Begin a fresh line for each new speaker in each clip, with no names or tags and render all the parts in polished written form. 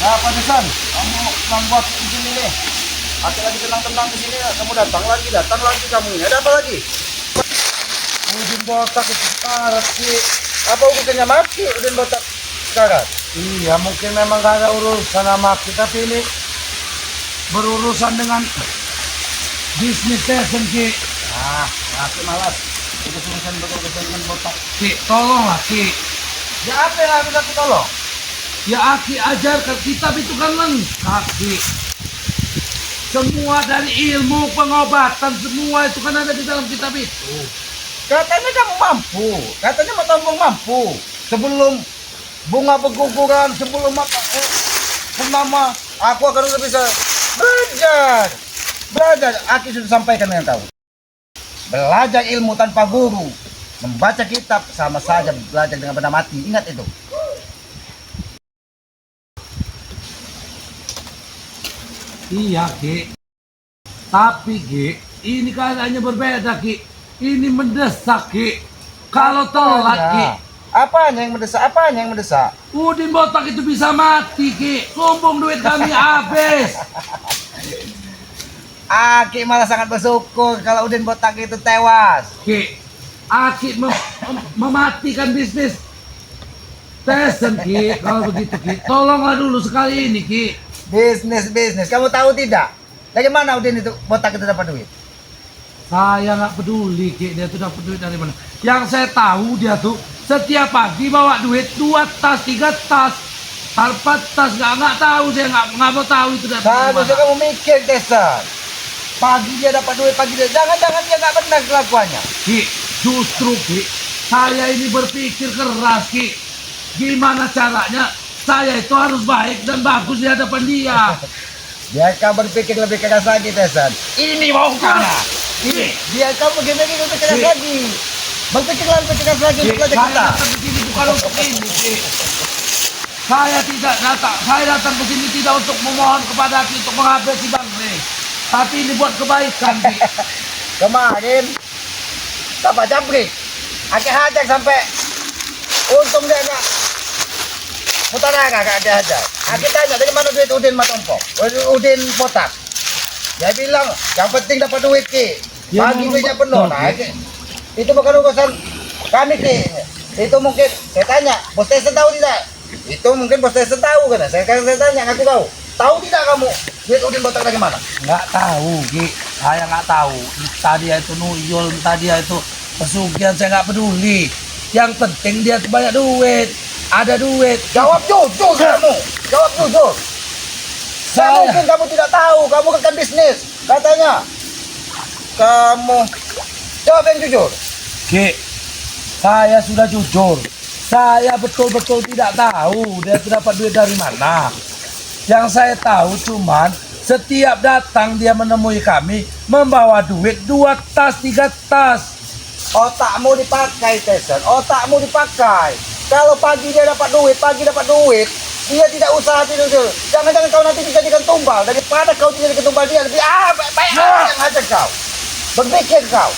Ya apa Desan? Kamu membuat di sini nih. Aku lagi tenang-tenang di sini, kamu datang lagi kamu ini. Ada apa lagi? Udin botak itu sekarat sih. Apa urusannya mati Udin botak sekarat?
Iya, mungkin memang gak ada urusan sama kita, tapi ini berurusan dengan bisnis Tyson, Ki.
Aku malas. Itu urusan betul-betul dengan botak.
Ki, tolonglah, Ki.
Ya apa yang harus aku tolong?
Ya, Aki ajarkan kitab itu kan lengkap, Ki. Semua dari ilmu pengobatan, semua itu kan ada di dalam kitab itu.
Katanya kamu mampu. Katanya mau tampung mampu. Sebelum bunga berguguran, sebelum purnama, aku akan udah bisa belajar. Belajar, Aki sudah sampaikan dengan kamu. Belajar ilmu tanpa guru, membaca kitab sama saja belajar dengan benda mati. Ingat itu.
Iya, Ki. Tapi, Ki, ini keadaannya berbeda, Ki. Ini mendesak, Ki. Kalau telat, Ki,
Apanya yang mendesak? Apanya yang mendesak?
Udin botak itu bisa mati, Ki. Kumpung duit kami habis.
Aki malah sangat bersyukur kalau Udin botak itu tewas.
Ki, Aki mematikan bisnis Tyson, Ki. Kalau begitu, Ki, tolonglah dulu sekali ini, Ki.
Bisnis. Kamu tahu tidak? Dari mana Udin itu botak itu dapat duit?
Saya nggak peduli, Ki, dia tuh dapat duit dari mana. Yang saya tahu dia tuh setiap pagi bawa duit 2 tas, 3 tas, 4 tas, nggak tahu, saya nggak mau tahu itu dari
Seharusnya
mana.
kamu mikir, Tyson. Pagi dia dapat duit, pagi dia. Jangan-jangan dia nggak benar kelakuannya.
Ki, justru, Ki, saya ini berpikir keras, Ki. Gimana caranya saya itu harus baik dan bagus di hadapan dia.
Biar kamu berpikir lebih keras lagi, Tyson. Ini mau kemana?
Ki,
Biar kamu begini lebih keras
Ki.
lagi. Berpikirlah lebih keras lagi
Ki,
untuk belajar
saya
kita.
datang ke sini bukan untuk ini, Ki. Saya datang ke sini tidak untuk memohon kepada Ki untuk menghabisi Bang Rey. Tapi ini buat kebaikan, Ki.
Kemarin Bapak Jabrik Aki hajar sampai untung dia nggak putaran nggak ada hajar. Aki tanya dari mana duit Udin Matompo, Udin botak. Dia bilang yang penting dapat duit, Ki.
Ya,
Pagi
memang
duitnya
betul,
penuh. Nah,
Ki.
itu bukan urusan kami, Ki. Itu mungkin saya tanya bos Tyson tahu tidak? Itu mungkin bos Tyson tahu kan? Saya tanya ngaku tahu. Tahu tidak kamu duit Udin botak dari mana?
Nggak tahu, Ki. Saya nggak tahu. Entah dia itu nuyul, entah dia itu pesugihan, saya nggak peduli. Yang penting dia tuh banyak duit. Ada duit.
Jawab jujur kamu. Jawab jujur. Saya mungkin kamu tidak tahu, kamu kan bisnis. Katanya kamu jawab yang jujur.
Ki, saya sudah jujur. Saya betul-betul tidak tahu dia itu dapat duit dari mana. Yang saya tahu cuman setiap datang dia menemui kami membawa duit 2 tas, 3 tas.
Otakmu dipakai, Tyson. Otakmu dipakai. Kalau pagi dia dapat duit, dia tidak usah tidur. Jangan-jangan kau nanti dijadikan tumbal. Daripada kau dijadikan tumbal dia, lebih baik yang hajar kau. Berpikir kau.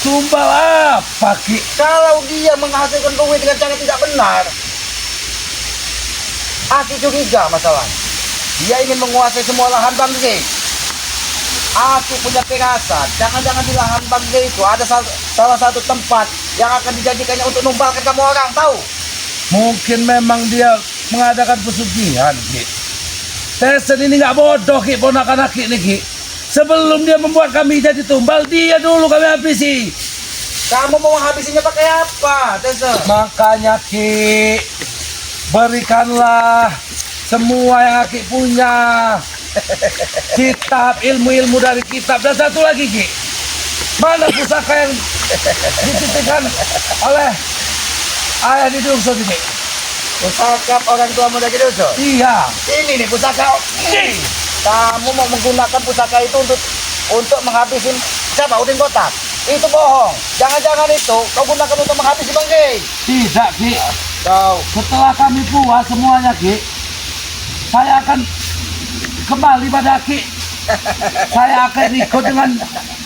Tumbal apa, Ki?
Kalau dia menghasilkan duit dengan cara tidak benar, Aki curiga masalahnya. Dia ingin menguasai semua lahan Bang Rey. Aku punya firasat, jangan-jangan di lahan Bang Rey itu ada salah satu tempat yang akan dijadikannya untuk numbalkan kamu orang, tahu?
Mungkin memang dia mengadakan pesugihan, Ki. Tyson ini nggak bodoh, Ki, ponakan Aki nih, Ki. Sebelum dia membuat kami jadi tumbal, dia dulu kami habisi.
Kamu mau habisinya pakai apa, Tyson?
Makanya, Ki, berikanlah semua yang Aki punya. Kitab, ilmu-ilmu dari kitab. Dan satu lagi, Ki. Mana pusaka yang dititipkan oleh ayah di dusun ini?
Pusaka orang tua muda gitu, so?
Iya.
Ini nih pusaka. Ini. Kamu mau menggunakan pusaka itu untuk menghabisi siapa? Udin botak. Itu bohong. Jangan-jangan itu kau gunakan untuk menghabisi Bang Rey.
Tidak, Ki.
Kau
Setelah kami puas semuanya, Ki, saya akan kembali pada Ki. Saya akan ikut dengan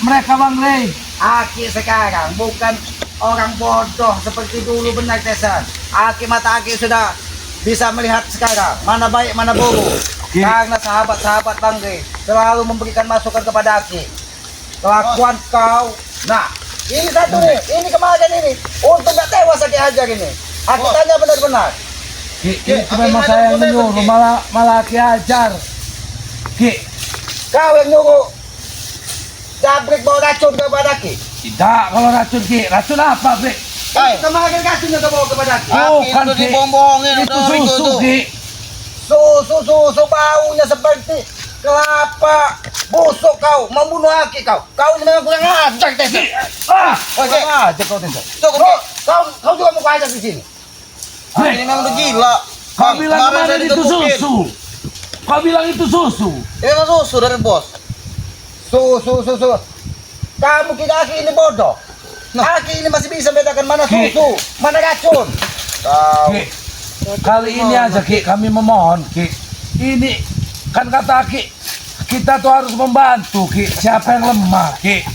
mereka, Bang Rey.
Aki sekarang bukan orang bodoh seperti dulu, benar, Tyson. Aki mata Aki sudah bisa melihat sekarang mana baik mana buruk. Karena sahabat-sahabat Bangge selalu memberikan masukan kepada Aki. Kelakuan kau, nah ini satu nih, ini kemarin ini, untuk gak tewas Aki hajar ini. Aku tanya benar-benar.
Ki, itu memang saya yang menyuruh, malah Ki ajar. Ki,
Kau yang nyuruh Jabrik bawa racun kepada Aki.
tidak kalau racun Ki, racun apa Bre?
Kemarin racunnya kau bawa kepada Aki.
Bukan Ki, itu susu Ki.
Susu baunya seperti kelapa busuk kau, membunuh Aki kau. Kau ini memang kurang ajar Tesa. Oke, aja kau Tesa. Kau juga mau ajar di sini.
Bre,
Ini memang udah gila.
kau bilang kemarin itu susu. Kau bilang itu susu.
Ini memang susu dari bos. Susu. Kamu kira Aki ini bodoh? Aki ini masih bisa bedakan mana susu, mana racun. Kau.
Ki, kali ini aja Ki, kami memohon Ki. Ini kan kata Ki, kita tuh harus membantu Ki. Siapa yang lemah Ki?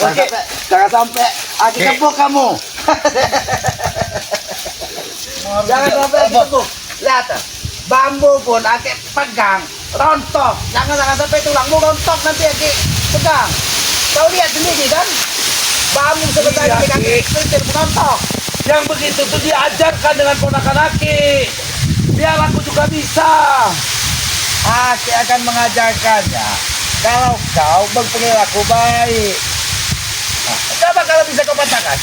Oke, jangan sampai Aki kebuk kamu. Jangan sampai Aki kebuk. Lihat, bambu pun Aki pegang, rontok. Jangan sampai tulangmu rontok nanti Aki pegang. Kau lihat sendiri kan? Bambu sebesar
Iya,
ini Aki
Ki.
kecil rontok.
Yang begitu tuh diajarkan dengan ponakan Aki. Biar aku juga bisa.
Aki akan mengajarkannya. Kalau kau berperilaku baik. Nah, coba kalau bisa kau katakan.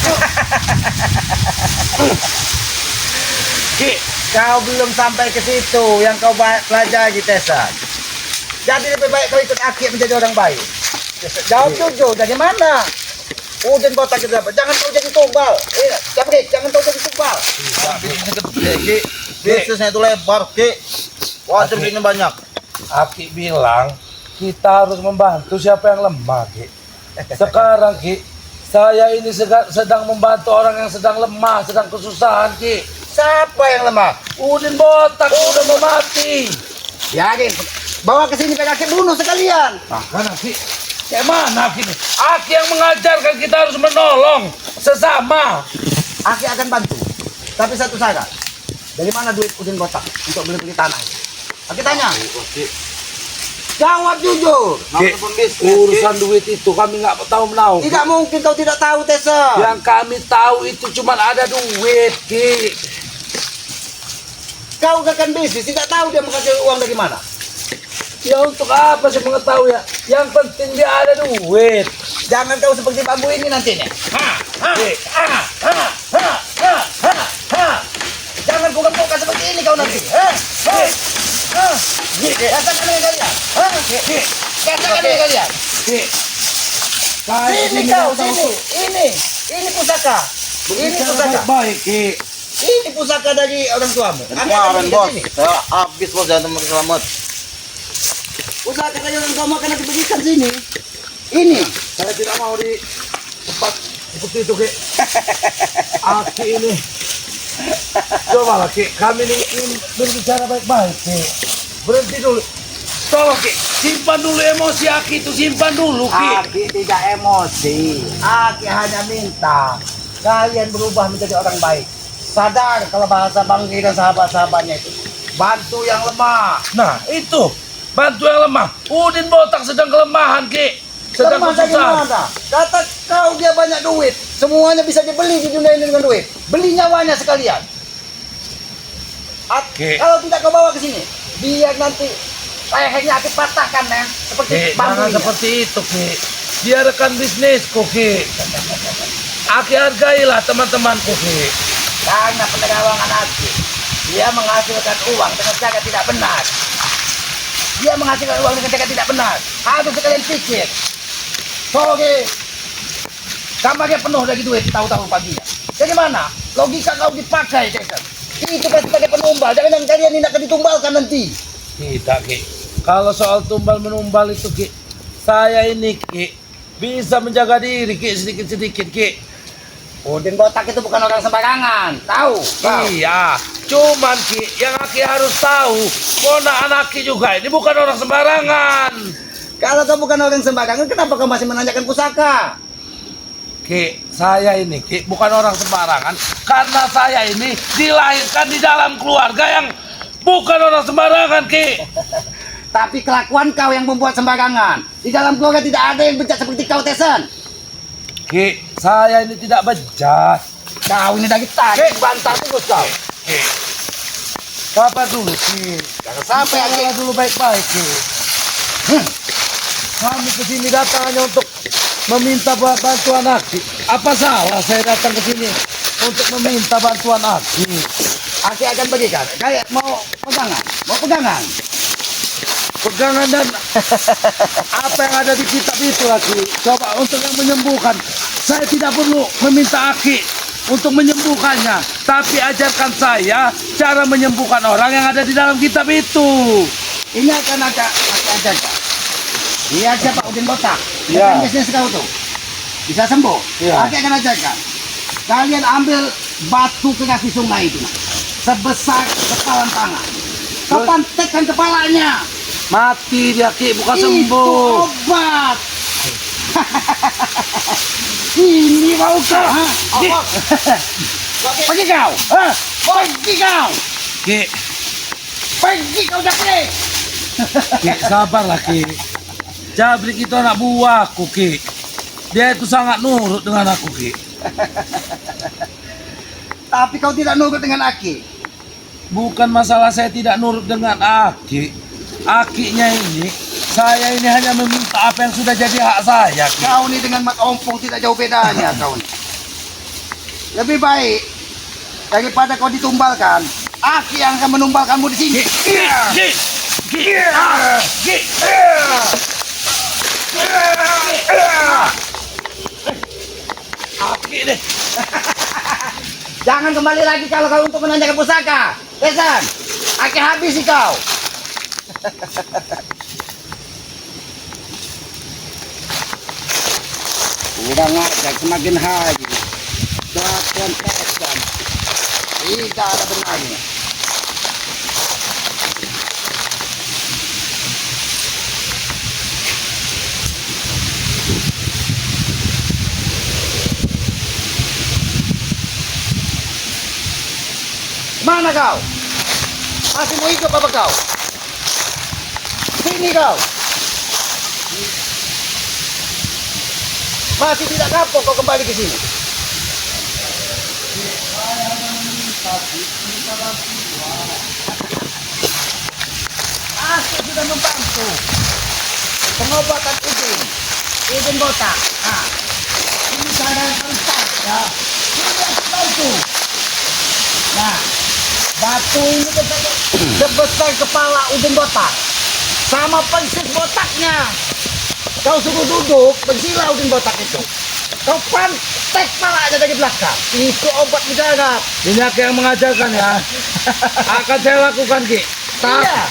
Ki,
Kau belum sampai ke situ yang kau pelajari Tesa. Jadi lebih baik kau ikut Aki menjadi orang baik. Jawab jujur, dari mana? Udin botak itu dapat. Jangan kau jadi tumbal. Jangan kau jadi tumbal.
Bisnisnya gede, Ki. Bisnisnya itu lebar, Ki. Wajib ini banyak.
Aki bilang kita harus membantu siapa yang lemah Ki. Sekarang Ki, saya ini sedang membantu orang yang sedang lemah, sedang kesusahan Ki.
Siapa yang lemah?
Udin botak udah mau mati.
Yakin. Bawa ke sini Aki bunuh sekalian.
Nah kan Aki, kayak mana Aki nih? Aki yang mengajarkan kita harus menolong sesama.
Aki akan bantu. Tapi satu syarat. Dari mana duit Udin botak untuk beli tanah? Aki tanya. Jawab jujur.
Ki, urusan duit itu kami nggak tahu menahu.
Tidak mungkin kau tidak tahu Tesa.
Yang kami tahu itu cuma ada duit Ki.
Kau akan bisnis, tidak tahu dia menghasilkan uang dari mana.
Ya untuk apa sih mengetahui ya? Yang penting dia ada duit.
Jangan kau seperti bambu ini nantinya. Jangan buka-buka seperti ini kau nanti. Katakan dengan kalian. Katakan dengan kalian. Sini kau, sini. Ini pusaka. Ini pusaka.
Baik, Ki.
Ini pusaka dari orang tuamu.
Kemarin, Bos. Saya habis, Bos. Jangan teman selamat.
Pusaka dari orang tuamu akan diberikan sini. Ini.
Saya tidak mau di tempat seperti itu, Ki. Aki ini. Coba lah, Ki. Kami ini berbicara baik-baik, Ki. Berhenti dulu. Tolong, Ki. Simpan dulu emosi Aki itu. Simpan dulu, Ki.
Aki tidak emosi. Aki hanya minta kalian berubah menjadi orang baik. Sadar kalau bahasa Banggi dan sahabat-sahabatnya itu. Bantu yang lemah.
Nah, itu. Bantu yang lemah. Udin botak sedang kelemahan, Ki. Sedang
Lemah dari
kesusahan.
mana? Kata kau dia banyak duit. Semuanya bisa dibeli di dunia ini dengan duit. Beli nyawanya sekalian.
Oke.
Kalau tidak kau bawa ke sini, biar nanti lehernya Aki patahkan, Nen. Seperti
Ki,
bambu
jangan
ini.
seperti itu, Ki. Dia rekan bisnisku, Ki. Aki hargailah teman-temanku, Ki.
Karena penerawangan Aki, dia menghasilkan uang dengan cara tidak benar. Dia menghasilkan uang dengan cara tidak benar. Harus kalian pikir. Oke, kamarnya penuh lagi duit tahu-tahu paginya. Jadi mana? Logika kau dipakai, Jason. Itu kan sebagai penumbal. Jangan kalian ini akan ditumbalkan nanti.
Tidak, Ki. Kalau soal tumbal menumbal itu, Ki, saya ini, Ki, bisa menjaga diri, Ki, sedikit-sedikit, Ki.
Udin botak itu bukan orang sembarangan. Tahu?
Iya, cuman Ki, yang Aki harus tahu, ponakan Aki juga ini bukan orang sembarangan.
Kalau kau bukan orang sembarangan, kenapa kau masih menanyakan pusaka?
Ki, saya ini Ki bukan orang sembarangan karena saya ini dilahirkan di dalam keluarga yang bukan orang sembarangan, Ki.
Tapi kelakuan kau yang membuat sembarangan. Di dalam keluarga tidak ada yang bejat seperti kau, Tesen.
Ki, saya ini tidak bejat.
Kau ini dari tadi bantah terus kau.
Ki, sabar dulu, Ki.
Jangan sampai Aki.
Sabar dulu baik-baik, Ki. Kami kesini datang hanya untuk meminta bantuan Aki. Apa salah saya datang ke sini untuk meminta bantuan Aki?
Aki akan bagikan. Kayak mau pegangan,
Pegangan dan apa yang ada di kitab itu, Aki. Coba untuk yang menyembuhkan. Saya tidak perlu meminta Aki untuk menyembuhkannya, tapi ajarkan saya cara menyembuhkan orang yang ada di dalam kitab itu.
Ini akan Aki ajarkan. Dia siapa Udin Botak.
Ya.
Bukan bisnis kau tuh. Bisa sembuh.
Ya.
Aki akan ajarkan. Kalian ambil batu ke kaki sungai itu, nak. Sebesar kepalan tangan. Kau pantekkan kepalanya.
Mati dia, Ki, bukan
Itu
sembuh.
obat. Ini mau kau. Ha?
Ki,
Pergi kau. Ha? Pergi kau.
Ki,
Pergi kau Jabrik.
Ki, sabarlah, Ki. Jabrik itu anak buahku, Ki. Dia itu sangat nurut dengan aku, Ki.
Tapi kau tidak nurut dengan Aki.
Bukan masalah saya tidak nurut dengan Aki. Akinya ini, saya ini hanya meminta apa yang sudah jadi hak saya, Ki.
Kau ini dengan mat ompong tidak jauh bedanya kau ini. Lebih baik daripada kau ditumbalkan, Aki yang akan menumbalkanmu di sini.
Ki, Ki, Ki, Ki. Aki deh.
Jangan kembali lagi kalau kau untuk menanyakan pusaka. Tesan, Aki habisi kau. Udah ngajak semakin hari. Kelakuan Tesan. Tidak ada benarnya. Mana kau? Masih mau hidup apa kau? Sini kau. Masih tidak kapok kau kembali ke sini. Aku sudah membantu pengobatan Udin Botak. Nah, ini cara yang keempat ya. Sudah bantu. Nah, batu ini sebesar kepala Udin Botak, sama persis botaknya. Kau suruh duduk, bersila Udin Botak itu. Kau pantek kepalanya dari belakang. Itu obat mujarab.
Ini Aki yang mengajarkan ya. Akan saya lakukan, Ki.
Iya,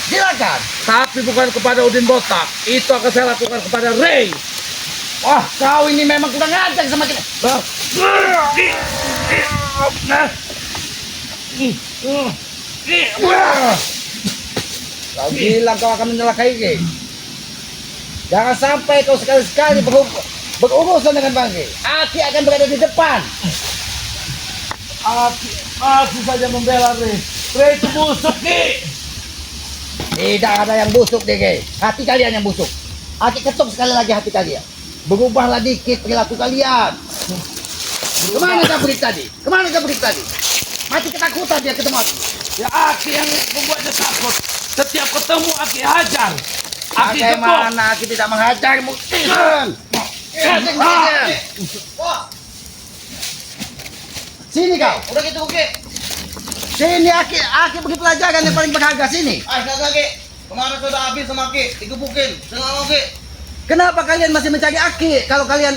silakan.
Tapi bukan kepada Udin Botak. Itu akan saya lakukan kepada Ray.
Wah, kau ini memang kurang ajar sama kita. Kau bilang kau akan menyelakai Ki. Jangan sampai kau sekali-sekali berurusan dengan Bangki. Aki akan berada di depan.
Aki masih saja membela Ray. Ray itu busuk, Ki.
Tidak ada yang busuk deh, Ki. Hati kalian yang busuk. Aki ketuk sekali lagi hati kalian. Berubahlah dikit perilaku kalian. Kemana Jabrik tadi? Kemana Jabrik tadi? Mati ketakutan dia ketemu Aki.
Ya Aki yang membuatnya takut. Setiap ketemu Aki hajar. Aki gebok.
Bagaimana Aki tidak menghajarmu? Sini kau.
Udah gitu, Ki.
Sini Aki beri pelajaran yang paling berharga sini.
Ah, sekali lagi. Kemarin sudah habis sama Ki, digebukin. Jangan mau, Ki.
Kenapa kalian masih mencari Aki kalau kalian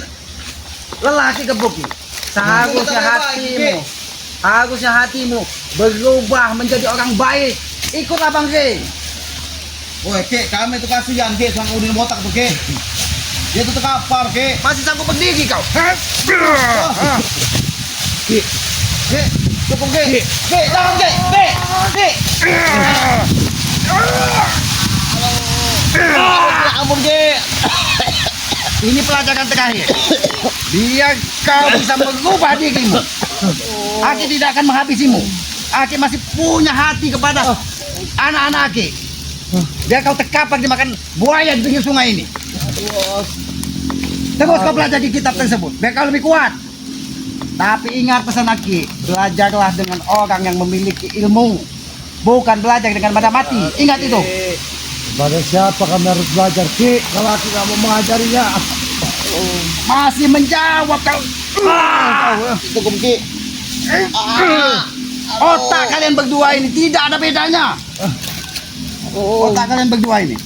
lelah Aki gebuki? Harusnya hatimu berubah menjadi orang baik. Ikutlah Bang Ki.
Woi, Ki, kami tuh kasihan, Ki, sama Udin Botak tuh, Ki. Dia tuh terkapar, Ki.
Masih sanggup berdiri kau?
Ki.
Ki, cukup, Ki.
Ki, jangan Ki. Ki.
Ya ampun, Ki.
Ini pelajaran terakhir. Biar kau bisa mengubah dirimu. Aki tidak akan menghabisimu. Aki masih punya hati kepada anak-anak Aki. Biar kau terkapar dimakan buaya di pinggir sungai ini. Terus kau pelajari kitab tersebut. Biar kau lebih kuat. Tapi ingat pesan Aki. Belajarlah dengan orang yang memiliki ilmu. Bukan belajar dengan benda mati. Ingat itu.
Pada siapa kami harus belajar, Ki? Kalau aku nggak mau mengajarinya.
Masih menjawab kau.
Itu Ki.
Otak kalian berdua ini tidak ada bedanya. Otak kalian berdua ini.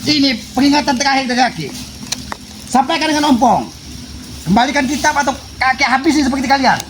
Ini peringatan terakhir dari Aki. Sampaikan dengan ompong. Kembalikan kitab atau kakek habisi seperti kalian.